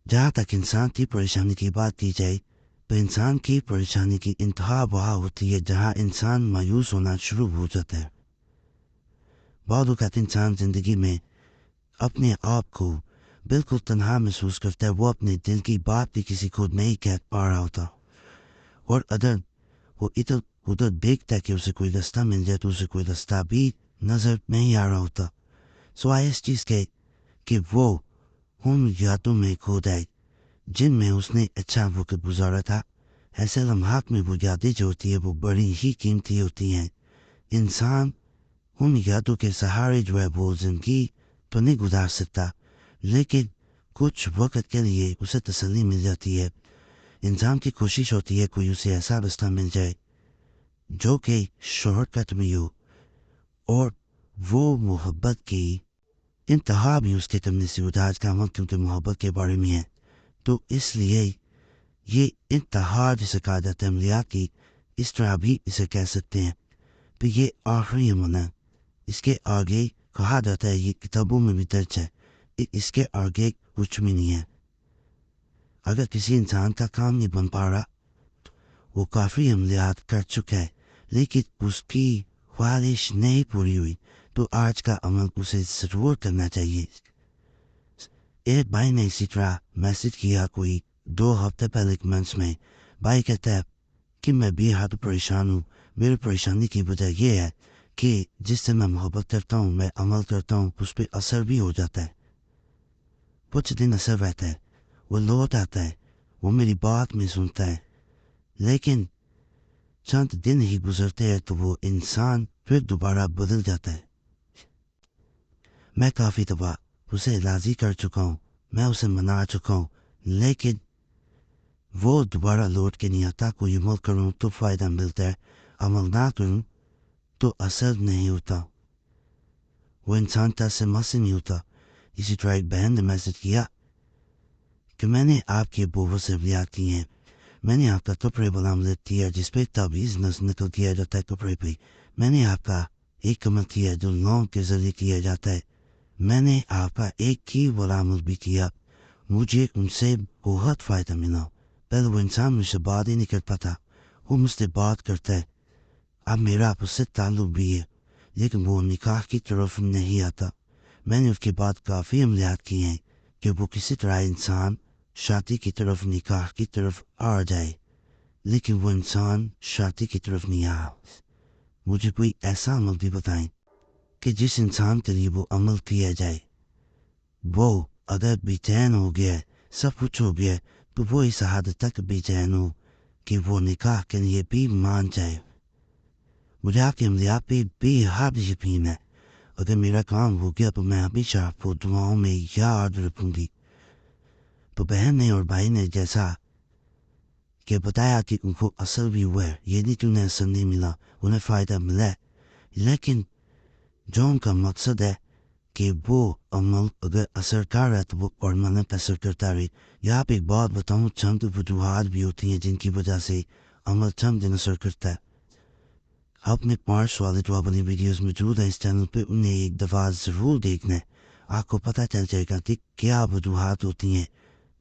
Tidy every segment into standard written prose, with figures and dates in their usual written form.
جہاں تک انسان کی پریشانی کی بات کی جائے تو انسان کی پریشانی کی انتہا وہاں ہوتی ہے جہاں انسان مایوس ہونا شروع ہو جاتا ہے۔ بعض اوقات انسان زندگی میں اپنے آپ کو بالکل تنہا محسوس کرتا ہے، وہ اپنے دل کی بات بھی کسی کو نہیں کہہ پا رہا ہوتا، اور اگر وہ ادھر ادھر دیکھتا ہے کہ اسے کوئی راستہ مل جائے تو اسے کوئی راستہ بھی نظر نہیں آ رہا ہوتا، سوائے اس چیز کے کہ وہ ان یادوں میں کھو جائے جن میں اس نے اچھا وقت گزارا تھا۔ ایسے لمحات میں وہ یادیں جو ہوتی ہے وہ بڑی ہی قیمتی ہوتی ہیں۔ انسان ان یادوں کے سہارے جو ہے وہ زندگی تو نہیں گزار سکتا، لیکن کچھ وقت کے لیے اسے تسلی مل جاتی ہے۔ انسان کی کوشش ہوتی ہے کوئی اسے ایسا راستہ مل جائے جو کہ شہرت کٹ بھی ہو، اور وہ محبت کی انتہا بھی اس کے کرنے سے اداس کا عمل، کیونکہ محبت کے بارے میں ہے تو اس لیے یہ انتہا جسے کہا جاتا ہے املیہ کی، اس طرح بھی اسے کہہ سکتے ہیں کہ یہ آخری عمل ہے۔ اس کے آگے کہا جاتا ہے، یہ کتابوں میں بھی درج ہے، اس کے آگے کچھ بھی نہیں ہے۔ اگر کسی انسان کا کام نہیں بن پا رہا، وہ کافی عملیات کر چکا ہے لیکن اس کی خواہش نہیں پوری ہوئی تو آج کا عمل اسے ضرور کرنا چاہیے۔ ایک بھائی نے اسی طرح میسج کیا کوئی 2 ہفتے پہلے کمنٹس میں۔ بھائی کہتا ہے کہ میں بے حد پریشان ہوں، میری پریشانی کی وجہ یہ ہے کہ جس سے میں محبت کرتا ہوں، میں عمل کرتا ہوں، اس پہ اثر بھی ہو جاتا ہے، کچھ دن اثر رہتا ہے، وہ لوٹ آتا ہے، وہ میری بات میں سنتا ہے، لیکن چند دن ہی گزرتے ہیں تو وہ انسان پھر دوبارہ بدل جاتا ہے۔ میں کافی دفعہ اسے راضی کر چکا ہوں، میں اسے منا چکا ہوں، لیکن وہ دوبارہ لوٹ کے نہیں آتا۔ کوئی عمل کروں تو فائدہ ملتا ہے، عمل نہ کروں تو اثر نہیں ہوتا، وہ انسان تاثر سے نہیں ہوتا۔ اسی طرح ایک بہن نے میسج کیا کہ میں نے آپ کی ابو سے بیعت کی ہیں، میں نے آپ کا کپڑے والا عملت کیا جس پہ تعویذ نقل کیا جاتا ہے کپڑے پہ، میں نے آپ کا ایک عمل کیا جو لونگ کے ذریعے کیا جاتا ہے، میں نے آپ کا ایک ہی والا عمل بھی کیا، مجھے ان سے بہت فائدہ ملا۔ پہلے وہ انسان مجھ سے بات ہی نہیں کر پاتا، وہ مجھ سے بات کرتا ہے، اب میرا آپ اس سے تعلق بھی ہے، لیکن وہ نکاح کی طرف نہیں آتا۔ میں نے اس کے بعد کافی عملیات کیے ہیں کہ وہ کسی طرح انسان شادی کی طرف، نکاح کی طرف آ جائے، لیکن وہ انسان شادی کی طرف نہیں آ۔ مجھے کوئی ایسا عمل بھی بتائیں کہ جس انسان کے لیے وہ عمل کیا جائے، وہ اگر بے چین ہو گیا ہے، سب کچھ ہو گیا ہے، تو وہ اس حد تک بے چین ہو کہ وہ نکاح کے لیے بھی مان جائے۔ مجھے آپ کے عملیات پہ بے حد یقین ہے، اگر میرا کام ہو گیا تو میں ہمیشہ آپ کو دعاؤں میں یاد رکھوں گی۔ تو بہن نے اور بھائی نے جیسا کہ بتایا کہ ان کو اثر بھی ہوا ہے، یہ نہیں کہ انہیں اثر نہیں ملا، انہیں فائدہ ملا ہے، لیکن جو ان کا مقصد ہے کہ وہ عمل اگر اثر کر رہا ہے تو وہ پرماننٹ اثر کرتا رہے۔ یہاں پہ ایک بات بتاؤں، چند وجوہات بھی ہوتی ہیں جن کی وجہ سے عمل چند دن اثر کرتا ہے۔ آپ نے 5 والے جو اپنی ویڈیوز موجود ہیں اس چینل پہ، انہیں ایک دفعہ ضرور دیکھنا ہے، آپ کو پتہ چل جائے گا کہ کیا وجوہات ہوتی ہیں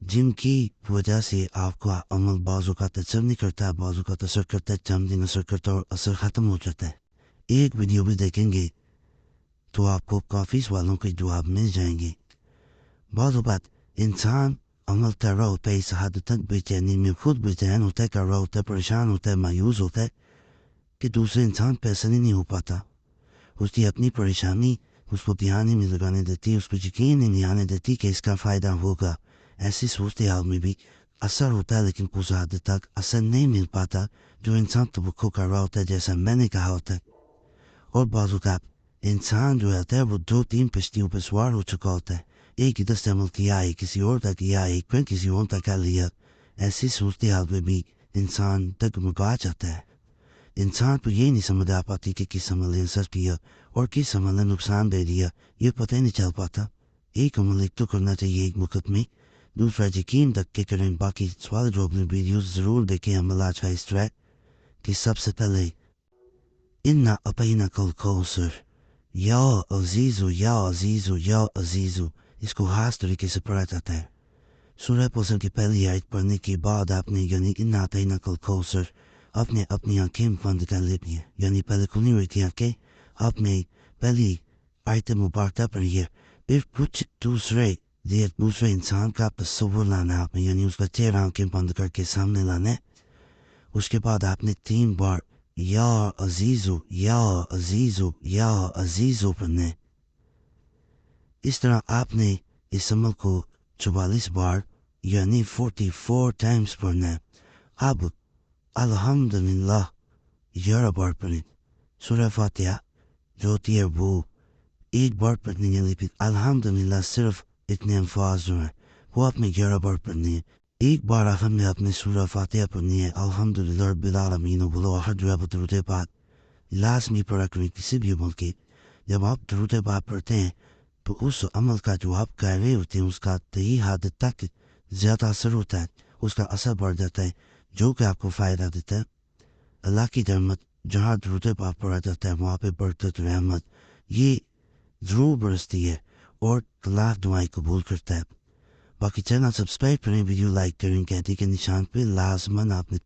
جن کی وجہ سے آپ کا عمل بعض اوقات اثر نہیں کرتا، بعض اوقات اثر کرتا ہے، چند دن اثر کرتا ہے اور اثر ختم ہو جاتا ہے۔ ایک ویڈیو بھی دیکھیں گے تو آپ کو کافی سوالوں کے جواب مل جائیں گے۔ بعض اوقات انسان عمل کر رہا ہوتا ہے، اس حد تک بے چینی میں خود بے چین ہوتا ہے، کر رہا ہوتا ہے، پریشان ہوتا ہے، مایوس ہوتا ہے کہ دوسرے انسان پہ اثر ہی نہیں ہو پاتا، اس کی اپنی پریشانی اس کو دھیان ہی نہیں لگانے دیتی، اس کو یقین ہی نہیں آنے دیتی کہ اس کا فائدہ ہوگا۔ ایسی صورتحال میں بھی اثر ہوتا ہے لیکن کچھ حد تک اثر نہیں مل پاتا جو انسان توقع کر رہا ہوتا ہے، جیسا میں نے کہا ہوتا ہے۔ اور بعض اوقات انسان جو ہوتا ہے وہ 2-3 کشتیوں پہ سوار ہو چکا ہوتا ہے، ایک ادھر سے عمل کیا، ایک کسی اور کا کیا، ایک پھر کسی اور کا کر لیا۔ ایسی صورتحال میں بھی انسان ڈگمگا جاتا ہے۔ انسان تو یہ نہیں سمجھ آ پاتی کہ کس عمل نے اثر کیا اور کس عمل نے نقصان دے دیا، یہ پتہ ہی نہیں چل پاتا۔ ایک عمل ایک تو کرنا چاہیے ایک وقت میں، دوسرا یقین رکھ کے کریں۔ باقی سوال جو اپنی ویڈیوز ضرور دیکھیں۔ عمل آج کا اس طرح کہ سب سے پہلے اِنَّا أَعْطَيْنَاكَ الْكَوْثَرَ، یا عزیزو یا عزیزو یا عزیزو، اس کو خاص طریقے سے پڑھا جاتا ہے۔ سورہ کوثر کی پہلی آیت پڑھنے کے بعد آپ نے یعنی انا اعطیناک الکوثر آپ نے اپنی آنکھیں بند کر لینی ہے، یعنی پہلے کھلی ہوئی تھی آنکھیں، آپ نے پہلی آیت مبارکہ پڑھی ہے، پھر کچھ دوسرے انسان کا تصور لانا ہے آپ نے، یعنی اس کا چہرہ آنکھیں بند کر کے سامنے لانا ہے۔ اس کے بعد آپ نے 3 بار یا عزیزو یا عزیزو یا عزیزو پڑھنا ہے۔ اس طرح آپ نے اس عمل کو 44 بار یعنی 44 ٹائمز پڑھنا ہے۔ اب الحمدللہ 11 بار پڑھیں۔ سورہ فاتحہ جو ہوتی ہے وہ ایک بار پڑھنی ہے، لیکن الحمدللہ صرف اتنے الفاظ جو ہیں وہ آپ نے 11 بار پڑھنی ہے۔ ایک بار آخر میں آپ نے سورہ فاتحہ پڑھنی ہے، الحمدللہ رب العالمین وبالآخر جو ہے وہ درود پاک لازمی پڑھا کریں کسی بھی عمل کے۔ جب آپ درود پاک پڑھتے ہیں تو اس عمل کا جو آپ کر رہے ہوتے ہیں اس کا کئی حد تک زیادہ اثر ہوتا ہے، اس کا اثر بڑھ جاتا ہے، جو کہ آپ کو فائدہ دیتا ہے۔ اللہ کی رحمت جہاں درود پاک پڑھا جاتا ہے وہاں پہ برکت رحمت یہ ضرور برستی ہے اور اللہ دعائیں قبول کرتا ہے۔ باقی چینل سبسکرائب کریں، ویڈیو لائک کریں، گھنٹی کے نشان پہ لازماً آپ نے